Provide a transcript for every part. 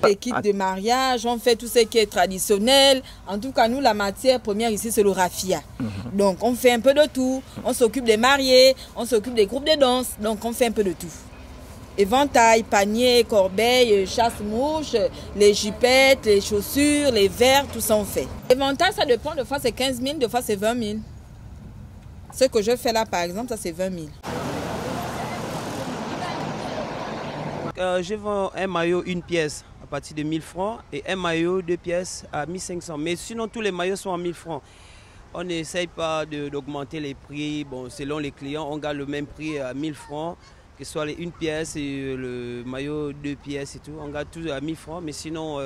Les kits de mariage, on fait tout ce qui est traditionnel. En tout cas, nous, la matière première ici, c'est le raffia. Donc, on fait un peu de tout. On s'occupe des mariés, on s'occupe des groupes de danse. Donc, on fait un peu de tout. Éventail, panier, corbeille, chasse-mouche, les jupettes, les chaussures, les verres, tout ça on fait. Éventail, ça dépend. De fois, c'est 15 000, de fois, c'est 20 000. Ce que je fais là, par exemple, ça, c'est 20 000. Je vends un maillot, une pièce à partir de 1000 francs et un maillot, deux pièces à 1500. Mais sinon, tous les maillots sont à 1000 francs. On n'essaye pas d'augmenter les prix. Bon, selon les clients, on garde le même prix à 1000 francs, que ce soit une pièce et le maillot, deux pièces et tout. On garde tout à 1000 francs. Mais sinon,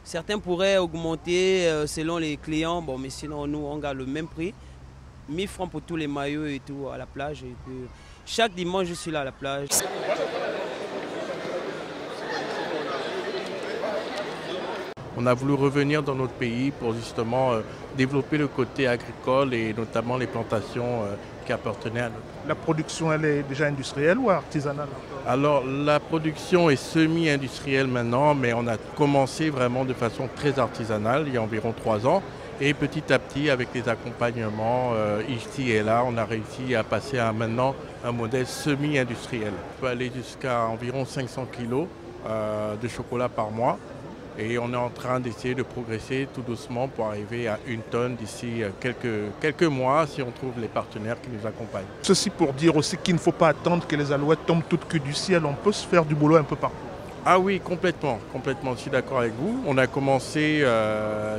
certains pourraient augmenter selon les clients. Bon, mais sinon, nous, on garde le même prix. 1000 francs pour tous les maillots et tout à la plage. Et puis, chaque dimanche, je suis là à la plage. On a voulu revenir dans notre pays pour justement développer le côté agricole et notamment les plantations qui appartenaient à notre. La production, elle est déjà industrielle ou artisanale? Alors la production est semi-industrielle maintenant, mais on a commencé vraiment de façon très artisanale il y a environ 3 ans. Et petit à petit, avec des accompagnements ici et là, on a réussi à passer à maintenant un modèle semi-industriel. On peut aller jusqu'à environ 500 kg de chocolat par mois. Et on est en train d'essayer de progresser tout doucement pour arriver à 1 tonne d'ici quelques mois si on trouve les partenaires qui nous accompagnent. Ceci pour dire aussi qu'il ne faut pas attendre que les alouettes tombent toutes cuites du ciel. On peut se faire du boulot un peu partout. Ah oui, complètement, je suis d'accord avec vous. On a commencé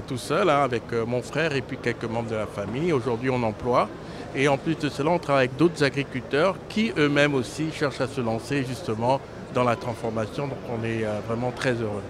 tout seul avec mon frère et puis quelques membres de la famille. Aujourd'hui, on emploie. Et en plus de cela, on travaille avec d'autres agriculteurs qui eux-mêmes aussi cherchent à se lancer justement dans la transformation. Donc on est vraiment très heureux.